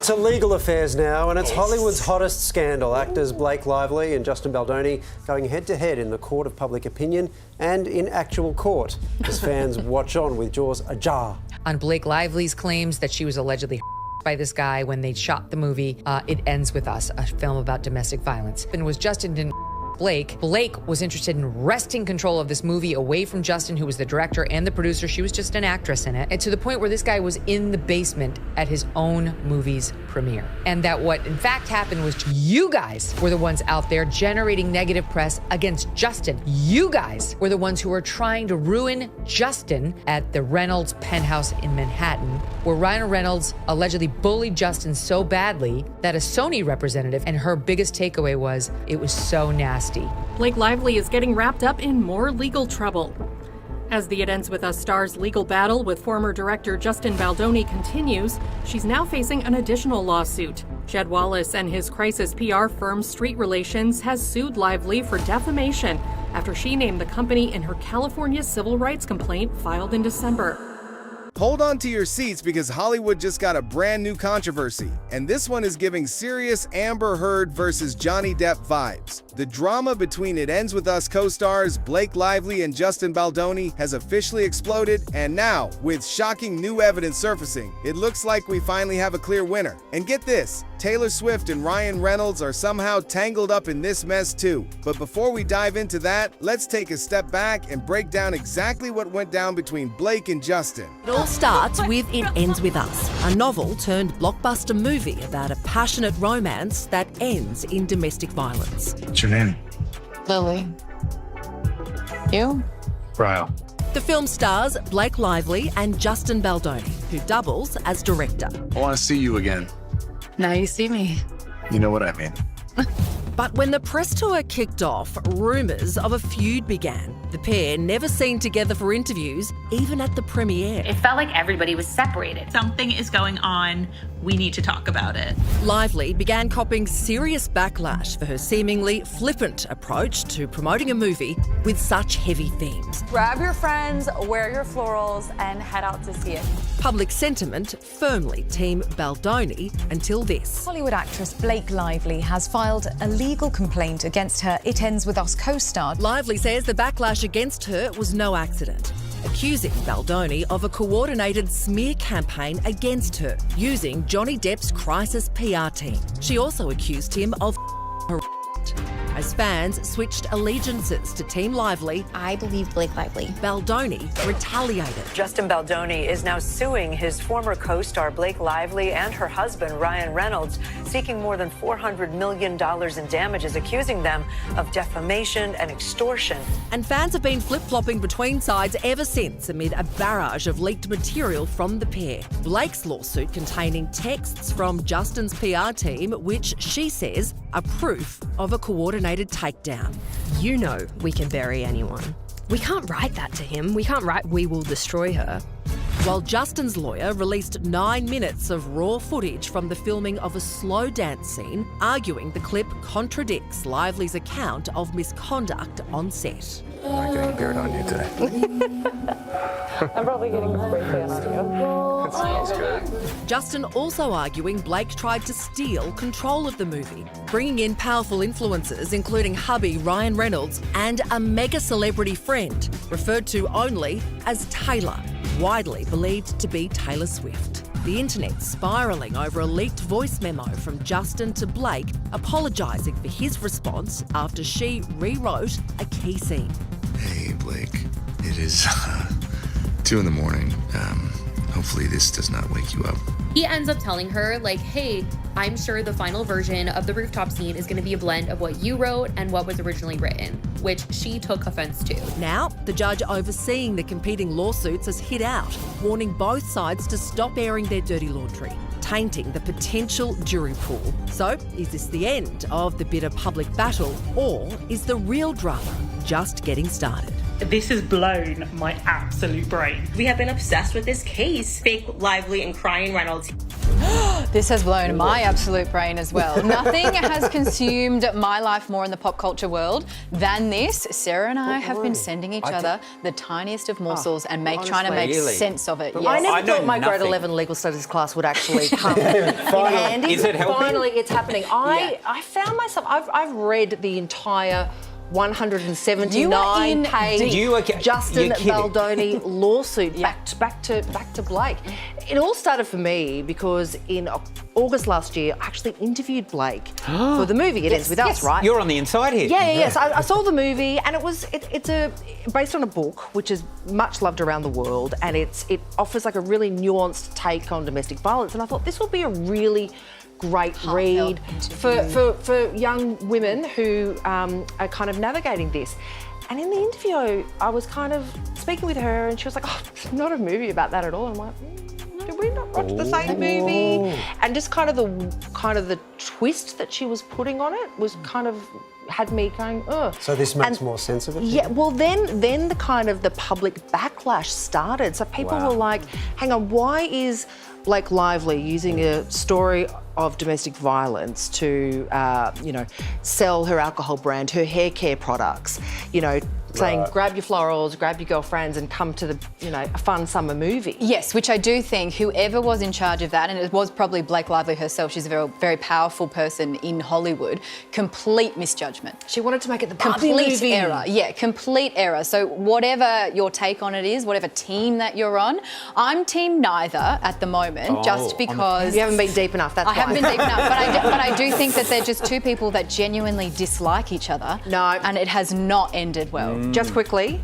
To legal affairs now, and it's Hollywood's hottest scandal. Actors Blake Lively and Justin Baldoni going head-to-head in the court of public opinion and in actual court as fans watch on with jaws ajar. On Blake Lively's claims that she was allegedly by this guy when they shot the movie It Ends With Us, a film about domestic violence. And was Justin didn't Blake was interested in wresting control of this movie away from Justin, who was the director and the producer. She was just an actress in it. And to the point where this guy was in the basement at his own movie's premiere. And that what in fact happened was you guys were the ones out there generating negative press against Justin. You guys were the ones who were trying to ruin Justin at the Reynolds penthouse in Manhattan, where Ryan Reynolds allegedly bullied Justin so badly that a Sony representative, and her biggest takeaway was, it was so nasty. Blake Lively is getting wrapped up in more legal trouble. As the It Ends With Us star's legal battle with former director Justin Baldoni continues, she's now facing an additional lawsuit. Jed Wallace and his crisis PR firm Street Relations has sued Lively for defamation after she named the company in her California civil rights complaint filed in December. Hold on to your seats because Hollywood just got a brand new controversy, and this one is giving serious Amber Heard versus Johnny Depp vibes. The drama between It Ends With Us co-stars Blake Lively and Justin Baldoni has officially exploded, and now, with shocking new evidence surfacing, it looks like we finally have a clear winner. And get this, Taylor Swift and Ryan Reynolds are somehow tangled up in this mess too. But before we dive into that, let's take a step back and break down exactly what went down between Blake and Justin. It all starts with It Ends With Us, a novel turned blockbuster movie about a passionate romance that ends in domestic violence. What's your name? Lily. You? Ryle. The film stars Blake Lively and Justin Baldoni, who doubles as director. I want to see you again. Now you see me. You know what I mean. But when the press tour kicked off, rumours of a feud began. The pair never seen together for interviews, even at the premiere. It felt like everybody was separated. Something is going on. We need to talk about it. Lively began copping serious backlash for her seemingly flippant approach to promoting a movie with such heavy themes. Grab your friends, wear your florals, and head out to see it. Public sentiment firmly Team Baldoni until this. Hollywood actress Blake Lively has filed a legal complaint against her It Ends With Us co-star. Lively says the backlash against her was no accident, accusing Baldoni of a coordinated smear campaign against her, using Johnny Depp's crisis PR team. She also accused him of as fans switched allegiances to Team Lively. I believe Blake Lively. Baldoni retaliated. Justin Baldoni is now suing his former co-star Blake Lively and her husband Ryan Reynolds, seeking more than $400 million in damages, accusing them of defamation and extortion. And fans have been flip-flopping between sides ever since amid a barrage of leaked material from the pair. Blake's lawsuit containing texts from Justin's PR team, which she says are proof of a coordinated takedown. You know we can bury anyone. We can't write that to him. We can't write "we will destroy her." While Justin's lawyer released 9 minutes of raw footage from the filming of a slow dance scene, arguing the clip contradicts Lively's account of misconduct on set. I'm not getting beard on you today. I'm probably getting a spray tan on you. It smells good. Justin also arguing Blake tried to steal control of the movie, bringing in powerful influences including hubby Ryan Reynolds and a mega celebrity friend, referred to only as Taylor, widely believed to be Taylor Swift. The internet spiralling over a leaked voice memo from Justin to Blake apologising for his response after she rewrote a key scene. Hey, Blake. It is 2 a.m. Hopefully this does not wake you up. He ends up telling her, like, hey, I'm sure the final version of the rooftop scene is going to be a blend of what you wrote and what was originally written, which she took offense to. Now, the judge overseeing the competing lawsuits has hit out, warning both sides to stop airing their dirty laundry, tainting the potential jury pool. So, is this the end of the bitter public battle, or is the real drama just getting started? This has blown my absolute brain. We have been obsessed with this case. Fake Lively and crying Reynolds. This has blown my absolute brain as well. Nothing has consumed my life more in the pop culture world than this. Sarah and I have been sending each other the tiniest of morsels and trying to make sense of it. Yes. I never thought my grade 11 legal studies class would actually come in handy. Is it helping? Finally, it's happening. I found myself, I've read the entire 179-page Justin Baldoni lawsuit back to Blake. It all started for me because in August last year, I actually interviewed Blake for the movie It Ends With Us, right? You're on the inside here. Yes. I saw the movie, and it's based on a book which is much loved around the world, and it offers like a really nuanced take on domestic violence. And I thought this will be a really great read for young women who are kind of navigating this. And in the interview, I was kind of speaking with her, and she was like, "Oh, it's not a movie about that at all." I'm like, "Did we not watch the same movie?" And just kind of the twist that she was putting on it was kind of had me going, "Ugh." So this makes more sense of it? Yeah, well then the kind of the public backlash started. So people were like, hang on, why is Blake Lively using a story of domestic violence to, sell her alcohol brand, her hair care products, saying grab your florals, grab your girlfriends and come to the, a fun summer movie. Yes, which I do think whoever was in charge of that, and it was probably Blake Lively herself, she's a very, very powerful person in Hollywood, complete misjudgment. She wanted to make it the Barbie movie. Complete error, complete error. So whatever your take on it is, whatever team that you're on, I'm team neither at the moment, just because... You haven't been deep enough, that's why. I haven't been deep enough, but I do think that they're just two people that genuinely dislike each other. No. And it has not ended well. Just quickly,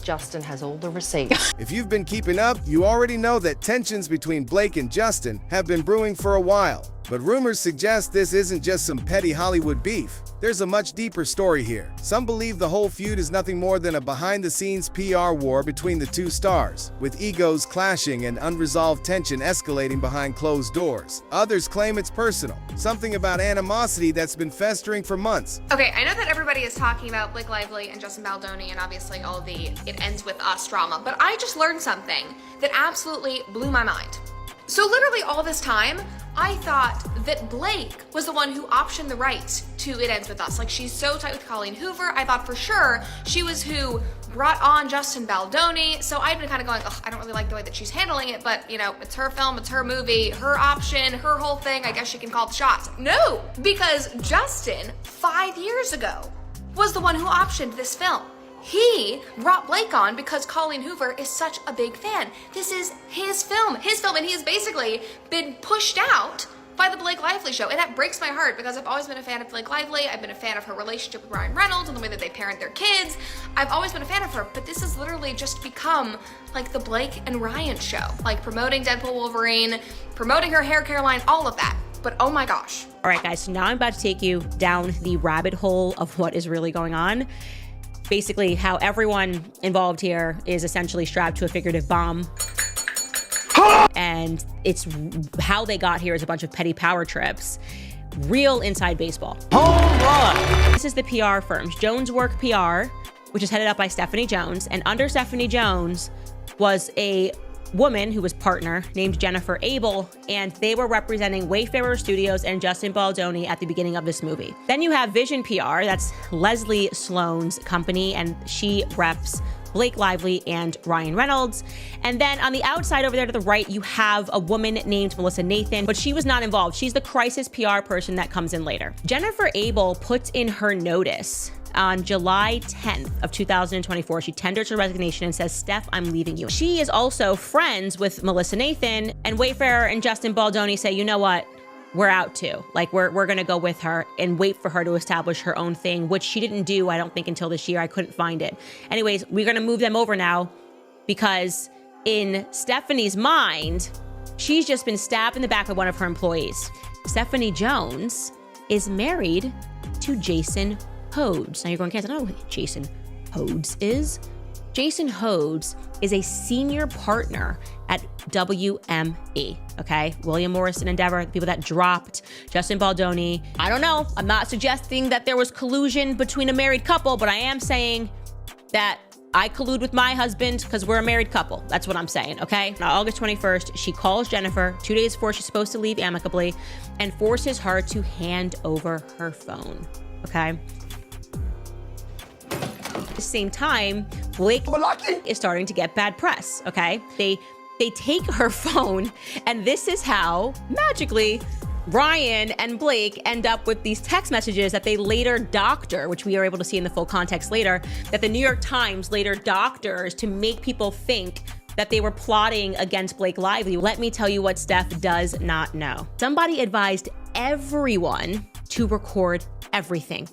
Justin has all the receipts. If you've been keeping up, you already know that tensions between Blake and Justin have been brewing for a while. But rumors suggest this isn't just some petty Hollywood beef. There's a much deeper story here. Some believe the whole feud is nothing more than a behind-the-scenes PR war between the two stars, with egos clashing and unresolved tension escalating behind closed doors. Others claim it's personal, something about animosity that's been festering for months. Okay, I know that everybody is talking about Blake Lively and Justin Baldoni and obviously all the It Ends With Us drama, but I just learned something that absolutely blew my mind. So literally all this time, I thought that Blake was the one who optioned the rights to It Ends With Us. Like, she's so tight with Colleen Hoover. I thought for sure she was who brought on Justin Baldoni. So I've been kind of going, ugh, I don't really like the way that she's handling it, but it's her film, it's her movie, her option, her whole thing. I guess she can call the shots. No, because Justin, 5 years ago, was the one who optioned this film. He brought Blake on because Colleen Hoover is such a big fan. This is his film, and he has basically been pushed out by the Blake Lively show. And that breaks my heart because I've always been a fan of Blake Lively. I've been a fan of her relationship with Ryan Reynolds and the way that they parent their kids. I've always been a fan of her, but this has literally just become like the Blake and Ryan show, like promoting Deadpool Wolverine, promoting her hair care line, all of that. But oh my gosh. All right, guys, so now I'm about to take you down the rabbit hole of what is really going on. Basically, how everyone involved here is essentially strapped to a figurative bomb. And it's how they got here is a bunch of petty power trips. Real inside baseball. Home run! This is the PR firms. Jones Work PR, which is headed up by Stephanie Jones. And under Stephanie Jones was a woman who was partner named Jennifer Abel, and they were representing Wayfarer Studios and Justin Baldoni at the beginning of this movie. Then you have Vision PR, that's Leslie Sloan's company, and she reps Blake Lively and Ryan Reynolds. And then on the outside over there to the right, you have a woman named Melissa Nathan, but she was not involved. She's the crisis PR person that comes in later. Jennifer Abel puts in her notice on July 10th of 2024. She tenders her resignation and says, Steph, I'm leaving you. She is also friends with Melissa Nathan, and Wayfarer and Justin Baldoni say, you know what? We're out too. Like, we're gonna go with her and wait for her to establish her own thing, which she didn't do, I don't think, until this year. I couldn't find it. Anyways, we're gonna move them over now because in Stephanie's mind, she's just been stabbed in the back by one of her employees. Stephanie Jones is married to Jason Hodes. Now you're going, Cass, I don't know who Jason Hodes is. Jason Hodes is a senior partner at WME, okay? William Morrison Endeavor, the people that dropped Justin Baldoni. I don't know. I'm not suggesting that there was collusion between a married couple, but I am saying that I collude with my husband because we're a married couple. That's what I'm saying, okay? On August 21st, she calls Jennifer 2 days before she's supposed to leave amicably and forces her to hand over her phone, okay? At the same time, Blake is starting to get bad press, okay? They take her phone, and this is how, magically, Ryan and Blake end up with these text messages that they later doctor, which we are able to see in the full context later, that the New York Times later doctors to make people think that they were plotting against Blake Lively. Let me tell you what Steph does not know. Somebody advised everyone to record everything.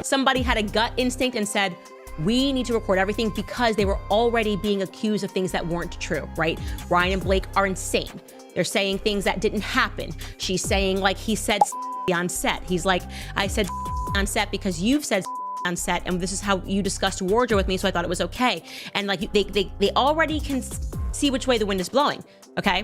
Somebody had a gut instinct and said, we need to record everything because they were already being accused of things that weren't true, right? Ryan and Blake are insane. They're saying things that didn't happen. She's saying like he said on set. He's like, I said on set because you've said on set and this is how you discussed wardrobe with me, so I thought it was okay. And like they already can see which way the wind is blowing, okay?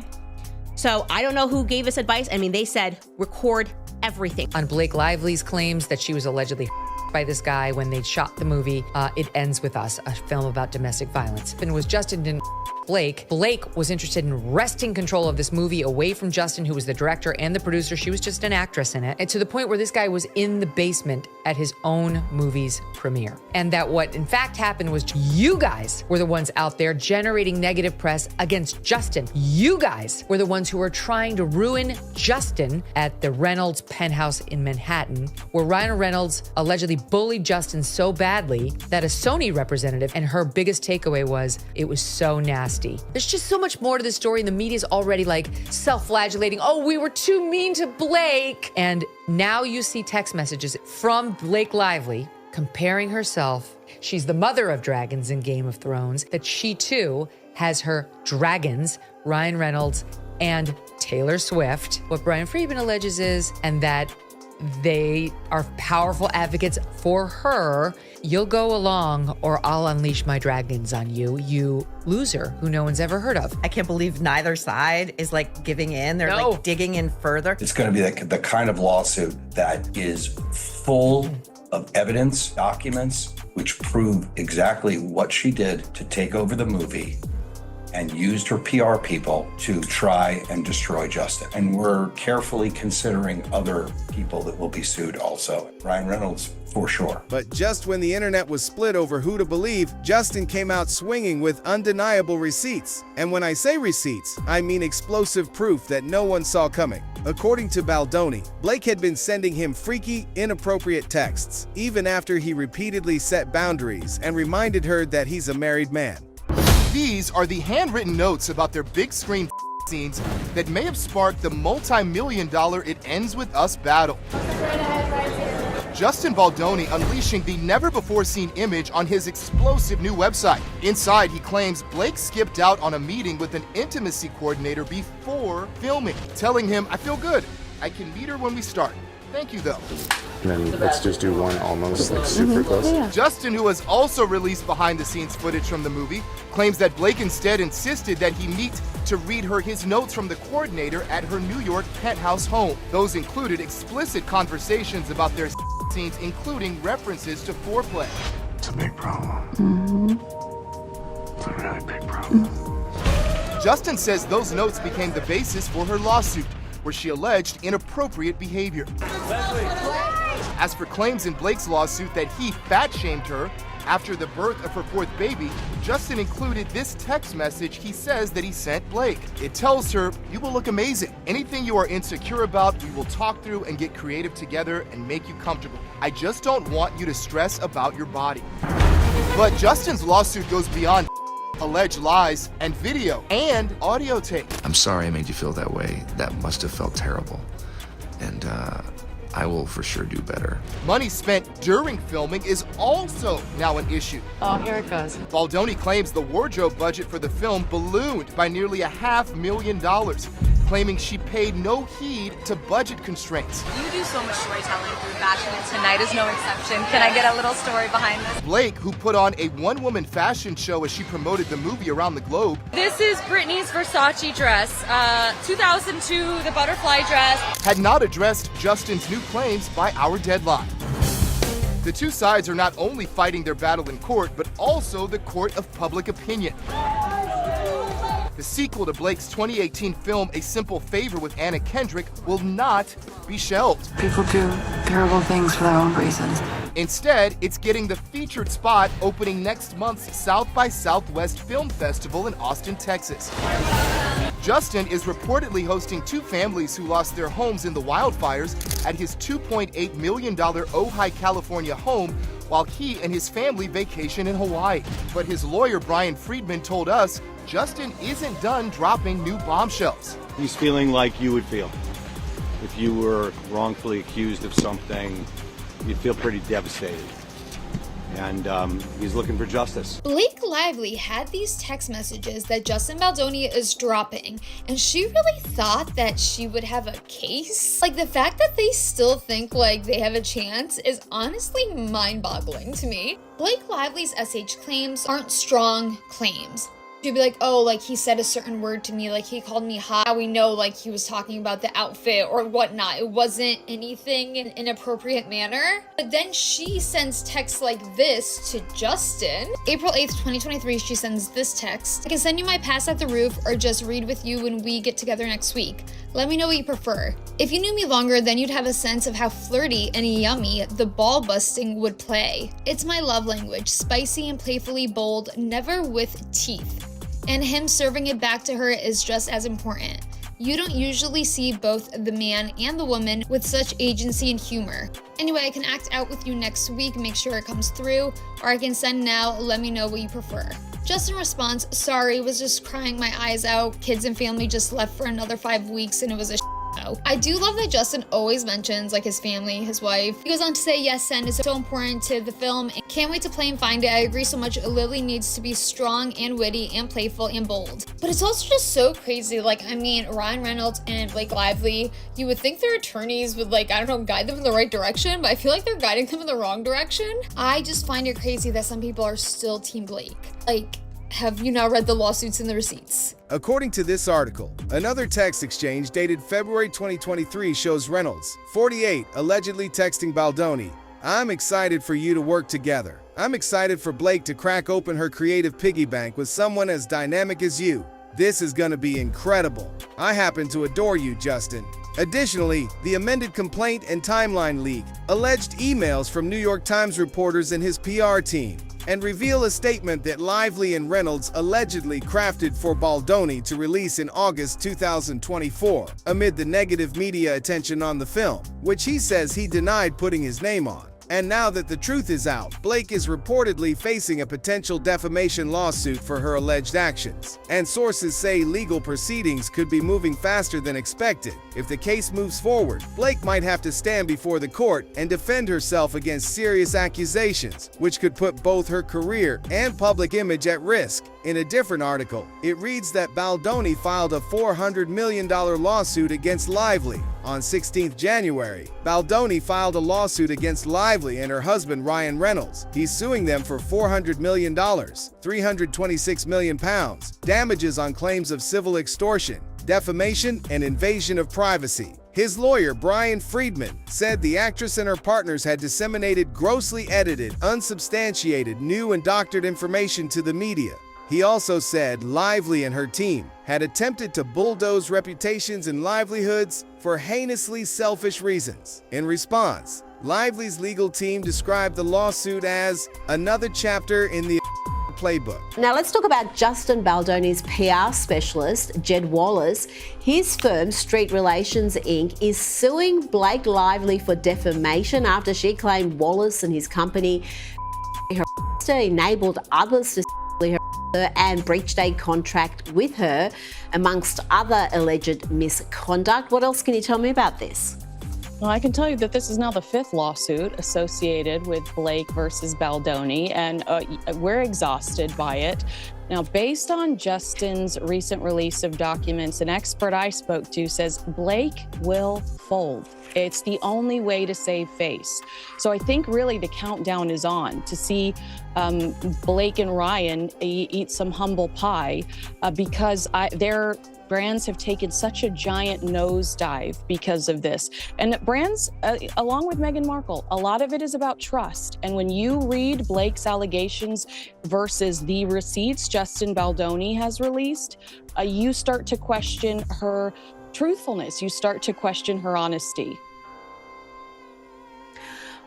So I don't know who gave us advice. I mean, they said record everything. On Blake Lively's claims that she was allegedly by this guy when they shot the movie It Ends With Us, a film about domestic violence. And was Justin didn't Blake. Blake was interested in wresting control of this movie away from Justin, who was the director and the producer. She was just an actress in it. And to the point where this guy was in the basement at his own movie's premiere. And that what in fact happened was you guys were the ones out there generating negative press against Justin. You guys were the ones who were trying to ruin Justin at the Reynolds penthouse in Manhattan, where Ryan Reynolds allegedly bullied Justin so badly that a Sony representative, and her biggest takeaway was, it was so nasty. There's just so much more to this story, and the media's already like self-flagellating. Oh, we were too mean to Blake. And now you see text messages from Blake Lively comparing herself. She's the mother of dragons in Game of Thrones, that she too has her dragons, Ryan Reynolds and Taylor Swift. What Brian Friedman alleges is, and that they are powerful advocates for her. You'll go along or I'll unleash my dragons on you, you loser who no one's ever heard of. I can't believe neither side is like giving in. They're like digging in further. It's going to be like the kind of lawsuit that is full of evidence, documents, which prove exactly what she did to take over the movie and used her PR people to try and destroy Justin. And we're carefully considering other people that will be sued also. Ryan Reynolds, for sure. But just when the internet was split over who to believe, Justin came out swinging with undeniable receipts. And when I say receipts, I mean explosive proof that no one saw coming. According to Baldoni, Blake had been sending him freaky, inappropriate texts, even after he repeatedly set boundaries and reminded her that he's a married man. These are the handwritten notes about their big screen scenes that may have sparked the multi-million-dollar It Ends With Us battle. Justin Baldoni unleashing the never-before-seen image on his explosive new website. Inside, he claims Blake skipped out on a meeting with an intimacy coordinator before filming, telling him, I feel good. I can meet her when we start. Thank you, though. And then let's just do one almost like super close. Yeah. Justin, who has also released behind-the-scenes footage from the movie, claims that Blake instead insisted that he meet to read her his notes from the coordinator at her New York penthouse home. Those included explicit conversations about their scenes, including references to foreplay. It's a big problem. It's a really big problem. Justin says those notes became the basis for her lawsuit, where she alleged inappropriate behavior. As for claims in Blake's lawsuit that he fat-shamed her after the birth of her fourth baby, Justin included this text message he says that he sent Blake. It tells her, you will look amazing. Anything you are insecure about, we will talk through and get creative together and make you comfortable. I just don't want you to stress about your body. But Justin's lawsuit goes beyond alleged lies and video and audio tape. I'm sorry I made you feel that way. That must have felt terrible. And I will for sure do better. Money spent during filming is also now an issue. Oh, here it goes. Baldoni claims the wardrobe budget for the film ballooned by nearly $500,000. claiming she paid no heed to budget constraints. You do so much storytelling through fashion, and tonight is no exception. Can I get a little story behind this? Blake, who put on a one-woman fashion show as she promoted the movie around the globe. This is Britney's Versace dress, 2002, the butterfly dress. Had not addressed Justin's new claims by our deadline. The two sides are not only fighting their battle in court, but also the court of public opinion. The sequel to Blake's 2018 film, A Simple Favor with Anna Kendrick, will not be shelved. People do terrible things for their own reasons. Instead, it's getting the featured spot opening next month's South by Southwest Film Festival in Austin, Texas. Justin is reportedly hosting two families who lost their homes in the wildfires at his $2.8 million Ojai, California home while he and his family vacation in Hawaii. But his lawyer, Brian Friedman, told us Justin isn't done dropping new bombshells. He's feeling like you would feel. If you were wrongfully accused of something, you'd feel pretty devastated. And he's looking for justice. Blake Lively had these text messages that Justin Baldoni is dropping, and she really thought that she would have a case. Like, the fact that they still think like they have a chance is honestly mind-boggling to me. Blake Lively's SH claims aren't strong claims. She'd be like, oh, like he said a certain word to me, like he called me hot. We know like he was talking about the outfit or whatnot. It wasn't anything in an inappropriate manner. But then she sends texts like this to Justin. April 8th, 2023, she sends this text. I can send you my pass at the roof or just read with you when we get together next week. Let me know what you prefer. If you knew me longer, then you'd have a sense of how flirty and yummy the ball busting would play. It's my love language, spicy and playfully bold, never with teeth. And him serving it back to her is just as important. You don't usually see both the man and the woman with such agency and humor. Anyway, I can act out with you next week, make sure it comes through, or I can send now, let me know what you prefer. Justin responds, sorry, was just crying my eyes out. Kids and family just left for another 5 weeks and it was a no. I do love that Justin always mentions like his family, his wife. He goes on to say, yes, Sen is so important to the film. Can't wait to play and find it. I agree so much. Lily needs to be strong and witty and playful and bold. But it's also just so crazy. Like, I mean, Ryan Reynolds and Blake Lively, you would think their attorneys would like, I don't know, guide them in the right direction, but I feel like they're guiding them in the wrong direction. I just find it crazy that some people are still Team Blake. Like, have you now read the lawsuits and the receipts? According to this article, another text exchange dated February 2023 shows Reynolds, 48, allegedly texting Baldoni, I'm excited for you to work together. I'm excited for Blake to crack open her creative piggy bank with someone as dynamic as you. This is gonna be incredible. I happen to adore you, Justin. Additionally, the amended complaint and timeline leak alleged emails from New York Times reporters and his PR team, and reveal a statement that Lively and Reynolds allegedly crafted for Baldoni to release in August 2024, amid the negative media attention on the film, which he says he denied putting his name on. And now that the truth is out, Blake is reportedly facing a potential defamation lawsuit for her alleged actions. And sources say legal proceedings could be moving faster than expected. If the case moves forward, Blake might have to stand before the court and defend herself against serious accusations, which could put both her career and public image at risk. In a different article, it reads that Baldoni filed a $400 million lawsuit against Lively. On 16th January, Baldoni filed a lawsuit against Lively and her husband Ryan Reynolds. He's suing them for $400 million, 326 million pounds, damages on claims of civil extortion, defamation, and invasion of privacy. His lawyer, Brian Friedman, said the actress and her partners had disseminated grossly edited, unsubstantiated, new and doctored information to the media. He also said Lively and her team had attempted to bulldoze reputations and livelihoods for heinously selfish reasons. In response, Lively's legal team described the lawsuit as another chapter in the playbook. Now let's talk about Justin Baldoni's PR specialist, Jed Wallace. His firm, Street Relations Inc., is suing Blake Lively for defamation after she claimed Wallace and his company enabled others to her and breached a contract with her, amongst other alleged misconduct. What else can you tell me about this? Well, I can tell you that this is now the 5th lawsuit associated with Blake versus Baldoni, and we're exhausted by it. Now, based on Justin's recent release of documents, an expert I spoke to says Blake will fold. It's the only way to save face. So I think really the countdown is on to see Blake and Ryan eat some humble pie because their brands have taken such a giant nosedive because of this. And brands, along with Meghan Markle, a lot of it is about trust. And when you read Blake's allegations versus the receipts Justin Baldoni has released, you start to question her truthfulness. You start to question her honesty.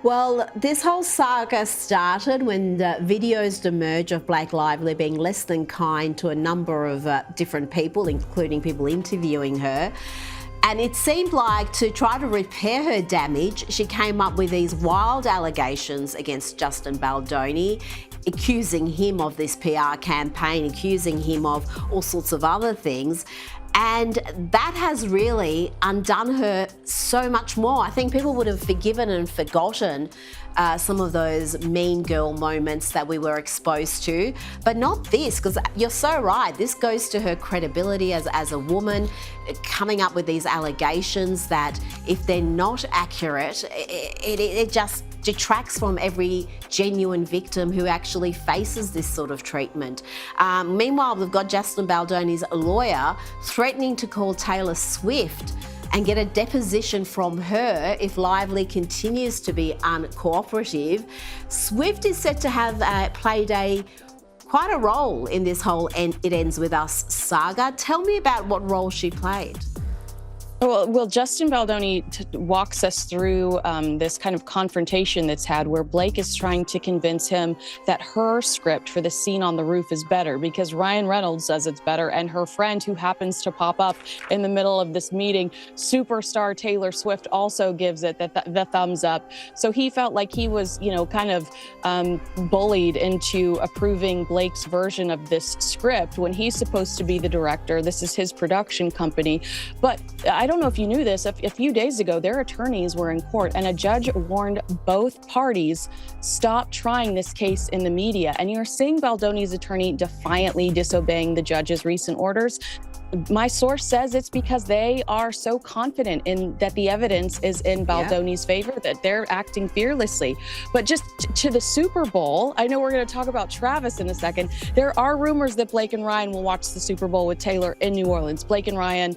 Well, this whole saga started when the videos emerged of Blake Lively being less than kind to a number of different people, including people interviewing her. And it seemed like to try to repair her damage, she came up with these wild allegations against Justin Baldoni, accusing him of this PR campaign, accusing him of all sorts of other things. And that has really undone her so much more. I think people would have forgiven and forgotten some of those mean girl moments that we were exposed to, but not this, because you're so right. This goes to her credibility as a woman, coming up with these allegations that if they're not accurate, it just detracts from every genuine victim who actually faces this sort of treatment. Meanwhile, we've got Justin Baldoni's lawyer threatening to call Taylor Swift and get a deposition from her if Lively continues to be uncooperative. Swift is said to have played quite a role in this whole It Ends With Us saga. Tell me about what role she played. Well, Justin Baldoni walks us through this kind of confrontation that's had where Blake is trying to convince him that her script for the scene on the roof is better because Ryan Reynolds says it's better, and her friend who happens to pop up in the middle of this meeting, superstar Taylor Swift, also gives it the thumbs up. So he felt like he was, kind of bullied into approving Blake's version of this script when he's supposed to be the director. This is his production company. But I don't know if you knew this, a few days ago, their attorneys were in court and a judge warned both parties, stop trying this case in the media. And you're seeing Baldoni's attorney defiantly disobeying the judge's recent orders. My source says it's because they are so confident in that the evidence is in Baldoni's favor, that they're acting fearlessly. But just to the Super Bowl, I know we're going to talk about Travis in a second. There are rumors that Blake and Ryan will watch the Super Bowl with Taylor in New Orleans. Blake and Ryan,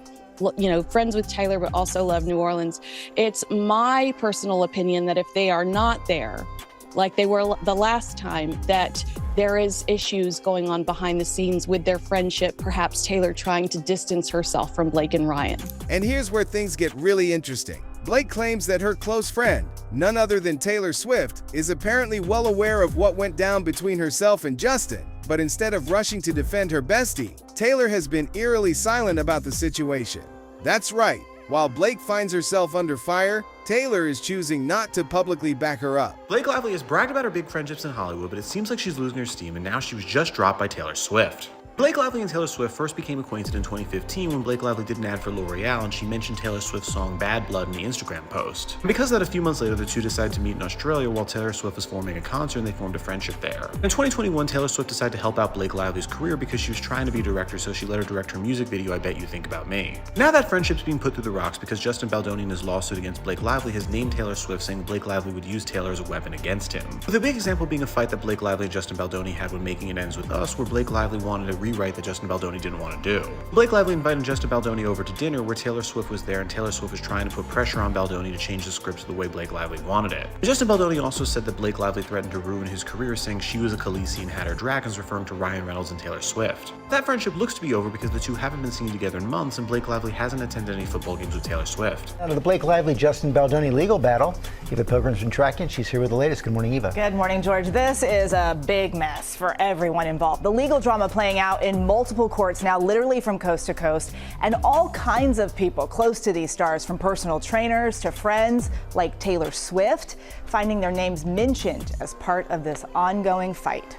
friends with Taylor, but also love New Orleans. It's my personal opinion that if they are not there, like they were the last time, that there is issues going on behind the scenes with their friendship, perhaps Taylor trying to distance herself from Blake and Ryan. And here's where things get really interesting. Blake claims that her close friend, none other than Taylor Swift, is apparently well aware of what went down between herself and Justin. But instead of rushing to defend her bestie, Taylor has been eerily silent about the situation. That's right. While Blake finds herself under fire, Taylor is choosing not to publicly back her up. Blake Lively has bragged about her big friendships in Hollywood, but it seems like she's losing her steam, and now she was just dropped by Taylor Swift. Blake Lively and Taylor Swift first became acquainted in 2015 when Blake Lively did an ad for L'Oreal and she mentioned Taylor Swift's song Bad Blood in the Instagram post. And because of that, a few months later, the two decided to meet in Australia while Taylor Swift was forming a concert and they formed a friendship there. In 2021, Taylor Swift decided to help out Blake Lively's career because she was trying to be a director, so she let her direct her music video, I Bet You Think About Me. Now that friendship's being put through the rocks because Justin Baldoni in his lawsuit against Blake Lively has named Taylor Swift, saying Blake Lively would use Taylor as a weapon against him. With a big example being a fight that Blake Lively and Justin Baldoni had when making It Ends With Us, where Blake Lively wanted to rewrite that Justin Baldoni didn't want to do. Blake Lively invited Justin Baldoni over to dinner where Taylor Swift was there, and Taylor Swift was trying to put pressure on Baldoni to change the script to the way Blake Lively wanted it. Justin Baldoni also said that Blake Lively threatened to ruin his career, saying she was a Khaleesi and had her dragons, referring to Ryan Reynolds and Taylor Swift. That friendship looks to be over because the two haven't been seen together in months, and Blake Lively hasn't attended any football games with Taylor Swift. Out of the Blake Lively-Justin Baldoni legal battle, Eva Pilgrim's been tracking. She's here with the latest. Good morning, Eva. Good morning, George. This is a big mess for everyone involved. The legal drama playing out in multiple courts now, literally from coast to coast, and all kinds of people close to these stars, from personal trainers to friends like Taylor Swift, finding their names mentioned as part of this ongoing fight.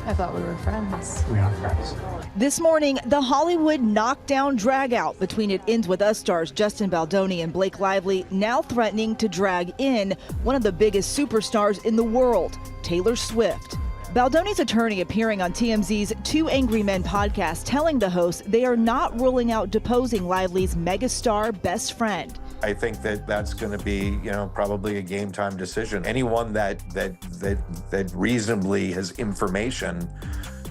I thought we were friends. We are friends. This morning, the Hollywood knockdown dragout between It Ends With Us stars Justin Baldoni and Blake Lively now threatening to drag in one of the biggest superstars in the world, Taylor Swift. Baldoni's attorney appearing on TMZ's Two Angry Men podcast telling the host they are not ruling out deposing Lively's megastar best friend. I think that that's going to be, probably a game time decision. Anyone that reasonably has information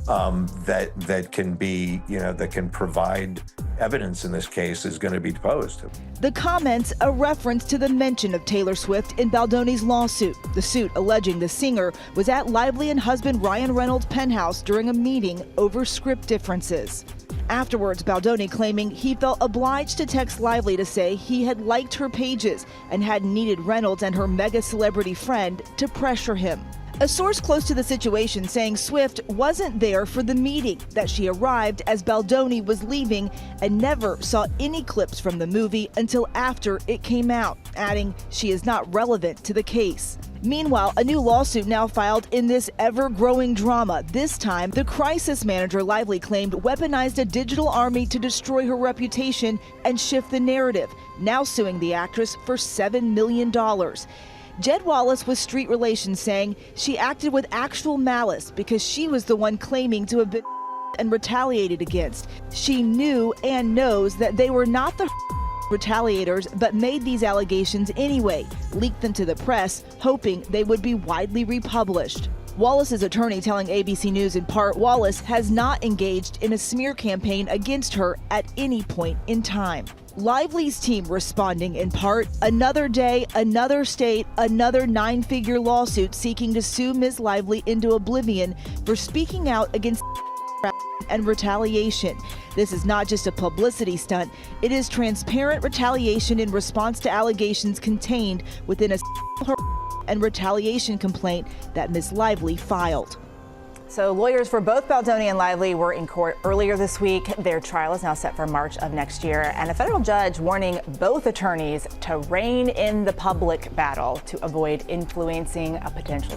that can be, that can provide evidence in this case is going to be deposed. The comments, a reference to the mention of Taylor Swift in Baldoni's lawsuit. The suit alleging the singer was at Lively and husband Ryan Reynolds' penthouse during a meeting over script differences. Afterwards, Baldoni claiming he felt obliged to text Lively to say he had liked her pages and had needed Reynolds and her mega celebrity friend to pressure him. A source close to the situation saying Swift wasn't there for the meeting, that she arrived as Baldoni was leaving and never saw any clips from the movie until after it came out, adding she is not relevant to the case. Meanwhile, a new lawsuit now filed in this ever-growing drama. This time, the crisis manager Lively claimed weaponized a digital army to destroy her reputation and shift the narrative, now suing the actress for $7 million. Jed Wallace with Street Relations saying she acted with actual malice because she was the one claiming to have been and retaliated against. She knew and knows that they were not the retaliators, but made these allegations anyway, leaked them to the press, hoping they would be widely republished. Wallace's attorney telling ABC News in part Wallace has not engaged in a smear campaign against her at any point in time. Lively's team responding in part, another day, another state, another 9-figure lawsuit seeking to sue Ms. Lively into oblivion for speaking out against and retaliation. This is not just a publicity stunt, it is transparent retaliation in response to allegations contained within a and retaliation complaint that Ms. Lively filed. So lawyers for both Baldoni and Lively were in court earlier this week. Their trial is now set for March of next year, and a federal judge warning both attorneys to rein in the public battle to avoid influencing a potential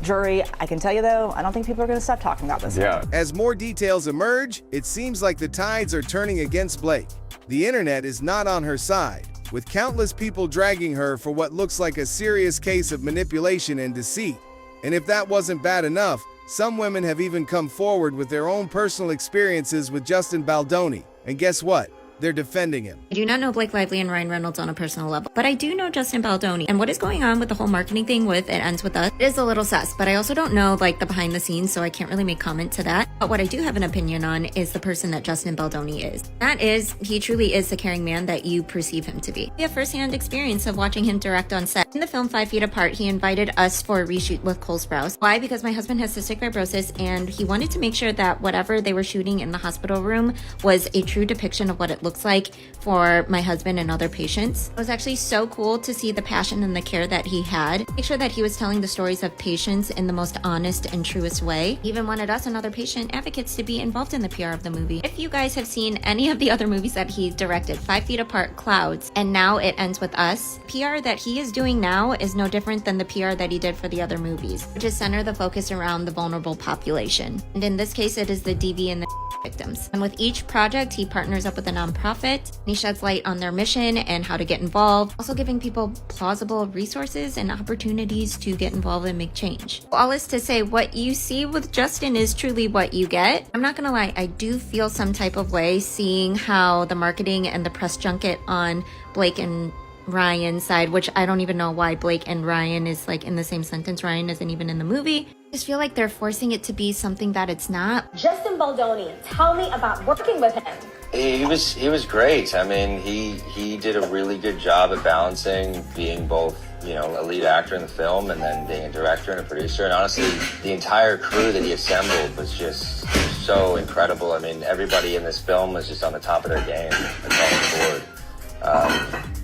jury. I can tell you though, I don't think people are going to stop talking about this. Yeah. As more details emerge, it seems like the tides are turning against Blake. The internet is not on her side, with countless people dragging her for what looks like a serious case of manipulation and deceit. And if that wasn't bad enough, some women have even come forward with their own personal experiences with Justin Baldoni. And guess what? They're defending him. I do not know Blake Lively and Ryan Reynolds on a personal level, but I do know Justin Baldoni. And what is going on with the whole marketing thing with It Ends With Us is a little sus, but I also don't know the behind the scenes, so I can't really make comment to that. But what I do have an opinion on is the person that Justin Baldoni is. That is, he truly is the caring man that you perceive him to be. We have firsthand experience of watching him direct on set. In the film 5 Feet Apart, he invited us for a reshoot with Cole Sprouse. Why? Because my husband has cystic fibrosis and he wanted to make sure that whatever they were shooting in the hospital room was a true depiction of what it looks like for my husband and other patients. It was actually so cool to see the passion and the care that he had. Make sure that he was telling the stories of patients in the most honest and truest way. He even wanted us and other patient advocates to be involved in the PR of the movie. If you guys have seen any of the other movies that he directed, 5 Feet Apart, Clouds, and now It Ends With Us, PR that he is doing now is no different than the PR that he did for the other movies, which is center the focus around the vulnerable population. And in this case, it is the DV and the victims. And with each project, he partners up with a nonprofit. He sheds light on their mission and how to get involved, also giving people plausible resources and opportunities to get involved and make change. All is to say, what you see with Justin is truly what you get. I'm not gonna lie, I do feel some type of way seeing how the marketing and the press junket on Blake and Ryan's side, which I don't even know why Blake and Ryan is in the same sentence. Ryan isn't even in the movie. I just feel like they're forcing it to be something that it's not. Justin Baldoni, tell me about working with him. He was great. I mean, he did a really good job at balancing being both, a lead actor in the film and then being a director and a producer. And honestly, the entire crew that he assembled was just so incredible. I mean, everybody in this film was just on the top of their game across the board.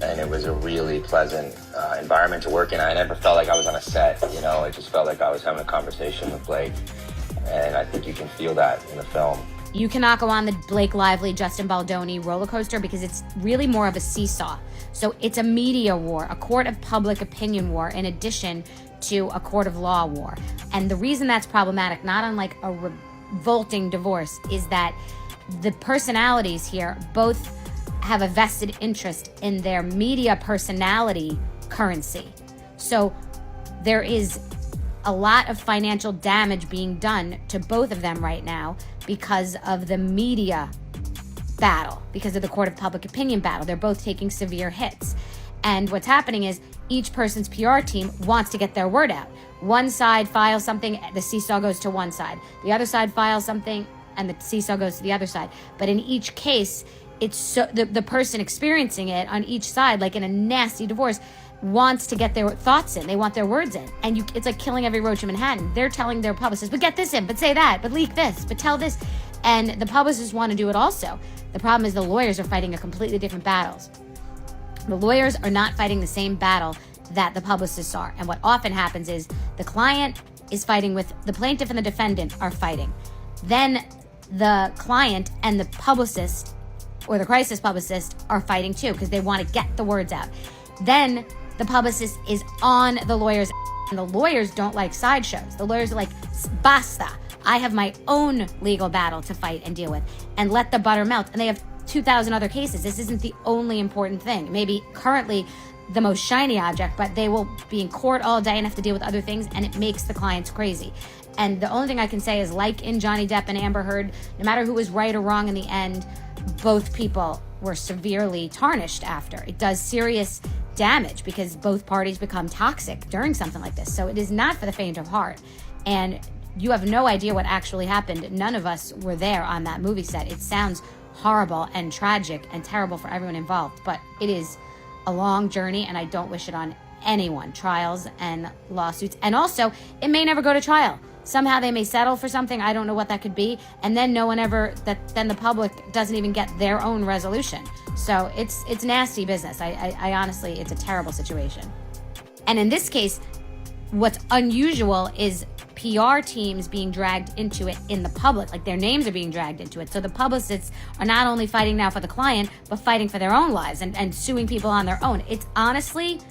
And it was a really pleasant environment to work in. I never felt like I was on a set, I just felt like I was having a conversation with Blake. And I think you can feel that in the film. You cannot go on the Blake Lively, Justin Baldoni roller coaster because it's really more of a seesaw. So it's a media war, a court of public opinion war, in addition to a court of law war. And the reason that's problematic, not unlike a revolting divorce, is that the personalities here both have a vested interest in their media personality currency. So there is a lot of financial damage being done to both of them right now because of the media battle, because of the court of public opinion battle. They're both taking severe hits. And what's happening is each person's PR team wants to get their word out. One side files something, the seesaw goes to one side. The other side files something, and the seesaw goes to the other side. But in each case, it's so the person experiencing it on each side, like in a nasty divorce, wants to get their thoughts in. They want their words in. And it's like killing every roach in Manhattan. They're telling their publicists, but get this in, but say that, but leak this, but tell this. And the publicists want to do it also. The problem is the lawyers are fighting a completely different battles. The lawyers are not fighting the same battle that the publicists are. And what often happens is the client is fighting with the plaintiff and the defendant are fighting. Then the client and the publicist or the crisis publicist are fighting too because they want to get the words out. Then the publicist is on the lawyers, and the lawyers don't like sideshows. The lawyers are like, basta. I have my own legal battle to fight and deal with, and let the butter melt. And they have 2,000 other cases. This isn't the only important thing. Maybe currently the most shiny object, but they will be in court all day and have to deal with other things, and it makes the clients crazy. And the only thing I can say is, like in Johnny Depp and Amber Heard, no matter who was right or wrong in the end, both people were severely tarnished after. It does serious damage because both parties become toxic during something like this. So it is not for the faint of heart. And you have no idea what actually happened. None of us were there on that movie set. It sounds horrible and tragic and terrible for everyone involved, but it is a long journey, and I don't wish it on anyone. Trials and lawsuits. And also, it may never go to trial. Somehow they may settle for something. I don't know what that could be. And then then the public doesn't even get their own resolution. So it's nasty business. I honestly, it's a terrible situation. And in this case, what's unusual is PR teams being dragged into it in the public, like their names are being dragged into it. So the publicists are not only fighting now for the client, but fighting for their own lives and suing people on their own. It's honestly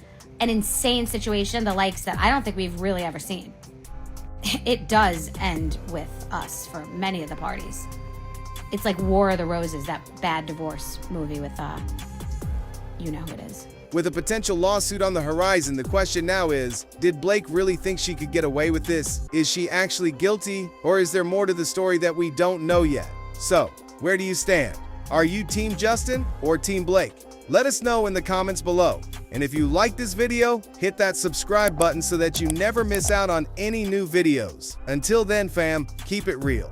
an insane situation, the likes that I don't think we've really ever seen. It does end with us for many of the parties. It's like War of the Roses, that bad divorce movie with, you know who it is. With a potential lawsuit on the horizon, the question now is, did Blake really think she could get away with this? Is she actually guilty, or is there more to the story that we don't know yet? So, where do you stand? Are you Team Justin or Team Blake? Let us know in the comments below. And if you like this video, hit that subscribe button so that you never miss out on any new videos. Until then, fam, keep it real.